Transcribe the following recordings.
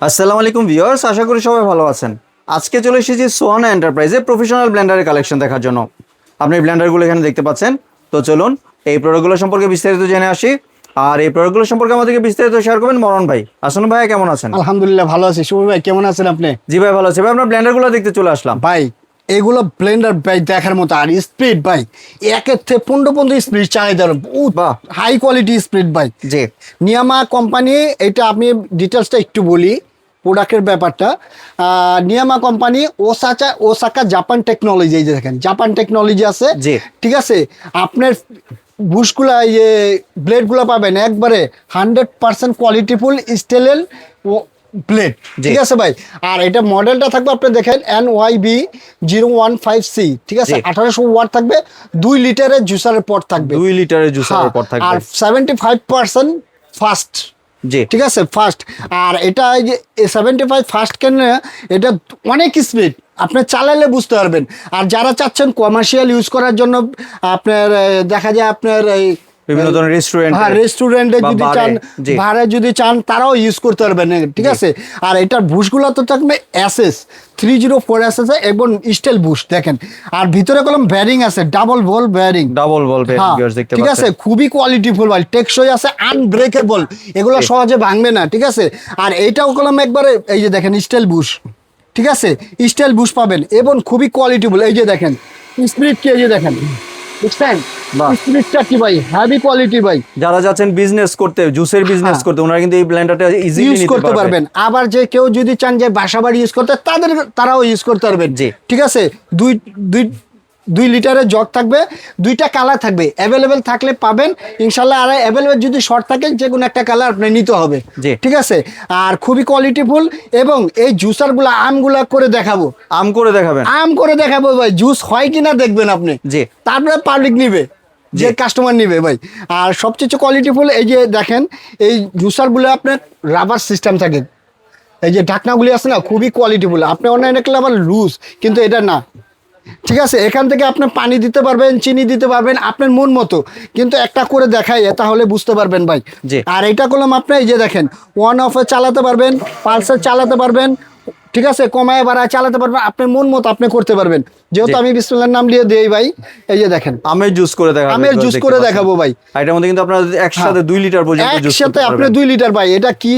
আসসালামু আলাইকুম ভিউয়ার্স, আশা করি সবাই ভালো আছেন। আজকে চলে এসেছি সোহানা এন্টারপ্রাইজে প্রফেশনাল ব্লেন্ডারের কালেকশন দেখার জন্য। আপনি ব্লেন্ডারগুলো এখানে দেখতে পাচ্ছেন। তো চলুন এই প্রোডাক্টগুলো সম্পর্কে বিস্তারিত জেনে আসি। আর এই প্রোডাক্টগুলো সম্পর্কে আমাদেরকে বিস্তারিত শেয়ার করবেন মরণ ভাই। আসুন ভাই, কেমন আছেন? আলহামদুলিল্লাহ ভালো আছি। শুভ ভাই কেমন আছেন আপনি? জি ভাই, ভালো আছি ভাই। আমরা ব্লেন্ডারগুলো দেখতে চলে আসলাম ভাই এগুলো ব্লেন্ডার ভাই দেখার মতো, আর স্পিড ভাই একের থেকে 15 স্পিড চালাই দেওয়ার বাহ, হাই কোয়ালিটি স্পিড ভাই। জি নিয়ামা কোম্পানি, এটা আমি ডিটেলসটা একটু বলি প্রোডাক্টের ব্যাপারটা। নিয়ামা কোম্পানি ওসাকা জাপান টেকনোলজি, এই যে দেখেন জাপান টেকনোলজি আছে। জি। ঠিক আছে, আপনার বুশগুলা ব্লেডগুলো পাবেন একবারে 100% কোয়ালিটিফুল স্টেলের ব্লেড। ঠিক আছে ভাই, আর এটা মডেলটা থাকবে আপনি দেখেন NYB015C। ঠিক আছে, 1800 ওয়াট থাকবে, 2 লিটারের জুসারের পট থাকবে, 2 লিটারের জুসারের পট থাকবে, আর 75% ফাস্ট। জি ঠিক আছে, ফাস্ট। আর এটা এই যে 75 ফাস্ট কেন, এটা অনেক স্পিড, আপনি চালালে বুঝতে পারবেন। আর যারা চাচ্ছেন কমার্শিয়াল ইউজ করার জন্য, আপনার দেখা যায় আপনার এই বিভিন্ন ধরনের রেস্টুরেন্ট, হ্যাঁ রেস্টুরেন্টে যদি চান, ভাড়া যদি চান, তারাও ইউজ করতে পারবেন। ঠিক আছে, আর এটার বুশগুলো তো থাকবে SS 304 SS এবং স্টিল বুশ দেখেন। আর ভিতরে কলম ব্যারিং আছে, ডাবল বল ব্যারিং, দেখতে ঠিক আছে, খুবই কোয়ালিটিফুল ভাই, টেকসই আছে, আনব্রেকেবল, এগুলো সহজে ভাঙবে না। ঠিক আছে, আর এইটাও কলম একবারে এই যে দেখেন স্টিল বুশ। ঠিক আছে, স্টিল বুশ পাবেন এবং খুবই কোয়ালিটিফুল। এই যে দেখেন স্পিড কি, এই যে দেখেন বুঝছেন স্পিডটা কি ভাই, হেভি কোয়ালিটি ভাই। যারা যাচ্ছেন বিজনেস করতে, জুসের বিজনেস করতে, ওনারা কিন্তু এই ব্লেন্ডারটা ইজিলি ইউজ করতে পারবেন। আবার যে কেউ যদি চান যে বাসাবাড়ি ইউজ করতে, তারাও ইউজ করতে পারবেন। জি। ঠিক আছে, দুই লিটারের জগ থাকবে, 2টা কালার থাকবে, অ্যাভেলেবেল থাকলে পাবেন ইনশাল্লাহ। আর অ্যাভেলেবেল যদি শর্ট থাকে, যে কোনো একটা কালার আপনি নিতে হবে। ঠিক আছে, আর খুবই কোয়ালিটিফুল। এবং এই জুসারগুলা আমগুলা করে দেখাবো, আম করে দেখাবো ভাই, জুস হয় কিনা দেখবেন আপনি। জি। তারপরে পাবলিক নিবে, যে কাস্টমার নিবে ভাই। আর সবচেয়ে কোয়ালিটিফুল এই যে দেখেন, এই জুসারগুলো আপনার রাবার সিস্টেম থাকে, এই যে ঢাকনাগুলি আছে না, খুবই কোয়ালিটিফুল। আপনি অনলাইনে করলে আবার লুজ, কিন্তু এটা না। ঠিক আছে, এখান থেকে আপনি পানি দিতে পারবেন, চিনি দিতে পারবেন আপনার মন মতো, কিন্তু একটা করে দেখাই তাহলে বুঝতে পারবেন ভাই। আর এটা করলাম আপনি এই যে দেখেন, অন অফে চালাতে পারবেন, পালসার চালাতে পারবেন। ঠিক আছে, কমায় বাড়ায় চালাতে পারবেন, আপনার মন মতো আপনি করতে পারবেন। যেহেতু আমি বিসমিল্লাহর নাম দিয়ে দেই ভাই, এই যে দেখেন আমের জুস করে দেখাবো ভাই। এটার মধ্যে কিন্তু আপনারা একসাথে 2 লিটার পর্যন্ত জুস করতে পারবেন। আপনি 2 লিটার ভাই, এটা কি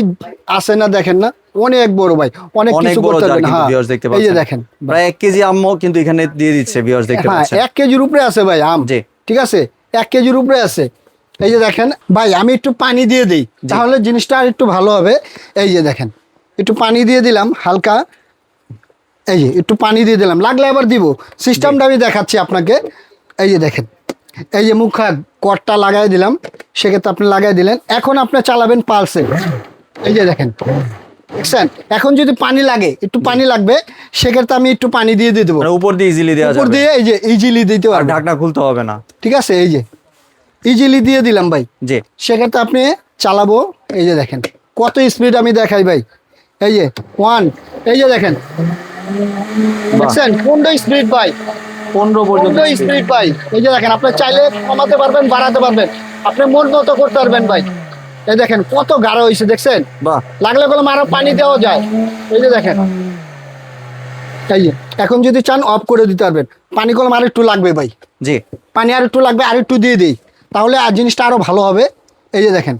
আছে না দেখেন না, অনেক বড় ভাই, অনেক কিছু করতে পারবেন। হ্যাঁ এই যে দেখেন, প্রায় 1 কেজি আম কিন্তু এখানে দিয়ে দিচ্ছে ভিউয়ার্স, দেখতে পাচ্ছেন। 1 কেজির উপরে আছে ভাই আম। ঠিক আছে, 1 কেজির উপরে আছে। এই যে দেখেন ভাই, আমি একটু পানি দিয়ে দিই, তাহলে জিনিসটা আর একটু ভালো হবে। এই যে দেখেন, একটু পানি দিয়ে দিলাম হালকা, এই যে একটু পানি দিয়ে দিলাম, লাগলে আবার দিব। সিস্টেমটা আমি দেখাচ্ছি আপনাকে। এই যে দেখেন, এই যে মুখ কটটা লাগাই দিলাম, সেক্ষেত্রে আপনি লাগাই দিলেন। এখন আপনি চালাবেন পালসে। এই যে দেখেন, দেখছেন, এখন যদি পানি লাগে, একটু পানি লাগবে, সেক্ষেত্রে আমি একটু পানি দিয়ে দেবো, উপর দিয়ে ইজিলি দেওয়া যাবে, উপর দিয়ে এই যে ইজিলি দিতে পারবেন, ঢাকনা খুলতে হবে না। ঠিক আছে, এই যে ইজিলি দিয়ে দিলাম ভাই। জি। সেক্ষেত্রে আপনি চালাবো, এই যে দেখেন কত স্পিড আমি দেখাই ভাই। এই যে 1, এই যে দেখেন, দেখছেন 15 স্পিড ভাই, 15 পর্যন্ত স্পিড ভাই। এই যে দেখেন, আপনি চাইলে কমাতে পারবেন, বাড়াতে পারবেন, আপনি মন মতো করতে পারবেন ভাই। এই দেখেন কত গাঢ় হয়েছে, দেখছেন, লাগলে কলম আরো পানি দেওয়া যায়। এই যে দেখেন, এই যে এখন যদি চান অফ করে দিতে পারবেন। পানি কলম আর একটু লাগবে ভাই, জি, পানি আর একটু লাগবে, আর একটু দিয়ে দিই, তাহলে আর জিনিসটা আরো ভালো হবে। এই যে দেখেন,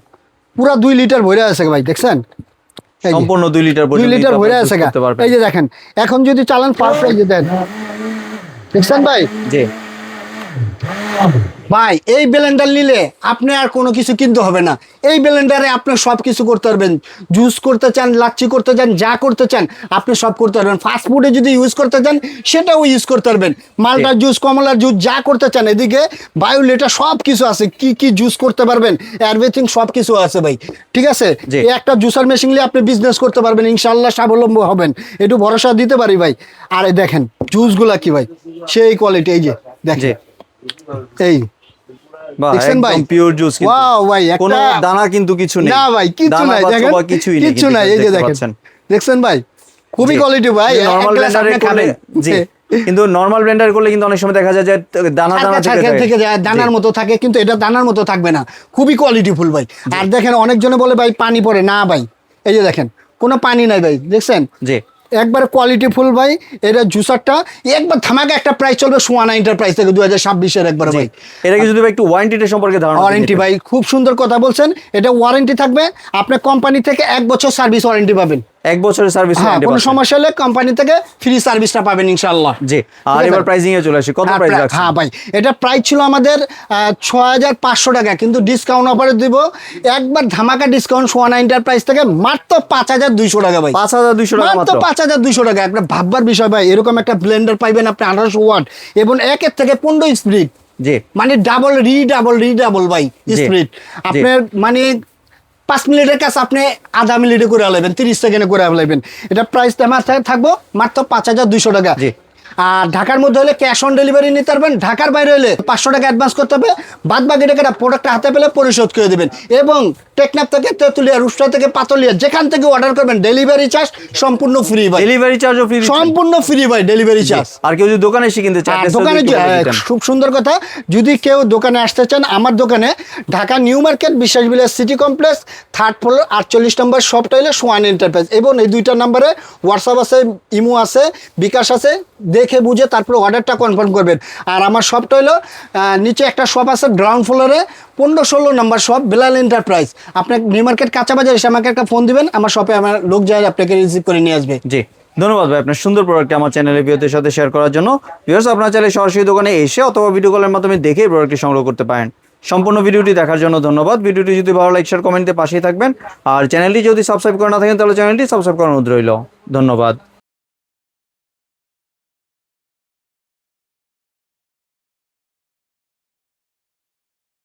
পুরা 2 লিটার ভরে আছে ভাই, দেখছেন, সম্পূর্ণ 2 লিটার পর্যন্ত 2 লিটার ভরে আছে। এই যে দেখেন, এখন যদি চালান পাঁচ, এই যে দেন, দেখছেন ভাই। জি ভাই এই ব্লেন্ডার নিলে আপনি আর কোনো কিছু কিনতে হবে না। এই ব্লেন্ডারে আপনি সব কিছু করতে পারবেন, জুস করতে চান, লাচ্ছি করতে চান, যা করতে চান আপনি সব করতে পারবেন। ফাস্ট ফুডে যদি ইউজ করতে চান, সেটাও ইউজ করতে পারবেন। মালটার জুস, কমলার জুস, যা করতে চান, এদিকে বায়োলেটা সব কিছু আছে, কি কি জুস করতে পারবেন, এভরিথিং সব কিছু আছে ভাই। ঠিক আছে, এই একটা জুসার মেশিন নিয়ে আপনি বিজনেস করতে পারবেন, ইনশাল্লাহ স্বাবলম্বী হবেন, একটু ভরসা দিতে পারি ভাই। আর দেখেন জুসগুলা কি ভাই, সেই কোয়ালিটি। এই যে দেখেন, এই দেখছেন ভাই, পিওর জুস, ওয়াও ভাই, কোনো দানা কিন্তু কিছু নেই, না ভাই, কিছু নাই, দেখেন কিছু নাই। এই যে দেখেন, দেখছেন ভাই, খুবই কোয়ালিটি ভাই। নরমাল ব্লেন্ডারে করলে, জি, কিন্তু নরমাল ব্লেন্ডার করলে কিন্তু অনেক সময় দেখা যায় যে দানা দানা থেকে যায়, দানার মতো থাকে, কিন্তু এটা দানার মতো থাকবে না, খুবই কোয়ালিটিফুল ভাই। আর দেখেন অনেকজনে বলে ভাই পানি পড়ে, না ভাই, এই যে দেখেন কোনো পানি নাই ভাই, দেখছেন জি একবার কোয়ালিটি ফুল ভাই। এটা জুসারটা একবার ধামাকা একটা প্রাইস চলবে সোয়ানা এন্টারপ্রাইজ থেকে 2026-এর একবার ভাই। এটা কি যদি ভাই একটু ওয়ারেন্টিটা সম্পর্কে ধারণা ওয়ারেন্টি ভাই খুব সুন্দর কথা বলছেন, এটা ওয়ারেন্টি থাকবে আপনার কোম্পানি থেকে 1 বছর সার্ভিস ওয়ারেন্টি পাবেন। 1 বছরের সার্ভিস হ্যাঁ, কোনো সমস্যা হলে কোম্পানি থেকে ফ্রি সার্ভিসটা পাবেন ইনশাআল্লাহ। জি। আর এবার প্রাইসিং এ চলে আসি, কত প্রাইস রাখছেন? হ্যাঁ ভাই, এটা প্রাইস ছিল আমাদের 6500 টাকা, কিন্তু ডিসকাউন্ট অফারে দিব একবার ধামাকা ডিসকাউন্ট সোয়ানা এন্টারপ্রাইজ থেকে মাত্র 5200 টাকা ভাই। 5200 টাকা মাত্র মাত্র। 5200 টাকা। একটা ভাববার বিষয় ভাই, এরকম একটা ব্লেন্ডার পাইবেন আপনি 1800 ওয়াট এবং 1 থেকে 15 স্পিড, জি মানে ডাবল রিডাবল ভাই স্পিড। আপনার মানে 5 মিনিটের কাছে আপনি আধা মিনিটে করে আলাইবেন, 30 সেকেন্ডে করে আলাইবেন। এটা প্রাইস থাকবো মাত্র 5200 টাকা। জি। আর ঢাকার মধ্যে হলে ক্যাশ অন ডেলিভারি নিতে পারবেন, ঢাকার বাইরে হলে 500 টাকা অ্যাডভান্স করতে হবে, বাদ বাকি টাকাটা প্রোডাক্ট হাতে পেলে পরিশোধ করে দেবেন। এবং টেকনাফ থেকে তেঁতুলিয়া, রূপসা থেকে পাতলিয়া যেখান থেকে অর্ডার করবেন ডেলিভারি চার্জ সম্পূর্ণ ফ্রি ভাই। ডেলিভারি চার্জও ফ্রি, সম্পূর্ণ ফ্রি ভাই ডেলিভারি চার্জ। আর কেউ যদি দোকানে এসে কিনতে চায়, দোকানে খুব সুন্দর কথা, যদি কেউ দোকানে আসতে চান আমার দোকানে ঢাকা নিউ মার্কেট বিশ্বাস বিলাস সিটি কমপ্লেক্স 3rd ফ্লোর 48 নম্বর শপটা হলো সোয়ান এন্টারপ্রাইজ। এবং এই 2টা নম্বরে হোয়াটসঅ্যাপ আছে, ইমো আছে, বিকাশ আছে, দেখে বুঝে তারপরে অর্ডারটা কনফার্ম করবেন। আর আমার শপটা হলো নিচে একটা শপ আছে গ্রাউন্ড ফ্লোরে 15-16 নম্বর শপ বেলাল এন্টারপ্রাইজ। আপনি নিউ মার্কেট কাঁচা বাজার এসে আমাকে একটা ফোন দিবেন, আমার শপে আমার লোক যায় আপনাকে রিসিভ করে নিয়ে আসবে। জি ধন্যবাদ ভাই আপনার সুন্দর প্রোডাক্টটি আমার চ্যানেলের ভিউয়ারদের সাথে শেয়ার করার জন্য। ভিউয়ার্স আপনারা চাইলে সরাসরি দোকানে এসে অথবা ভিডিও কলের মাধ্যমে দেখে প্রোডাক্টটি সংগ্রহ করতে পারেন। সম্পূর্ণ ভিডিওটি দেখার জন্য ধন্যবাদ। ভিডিওটি যদি ভালো লাইক শেয়ার কমেন্টে পাশেই থাকবেন। আর চ্যানেলটি যদি সাবস্ক্রাইব করে না থাকেন তাহলে চ্যানেলটি সাবস্ক্রাইব করার অনুরোধ রইল। ধন্যবাদ।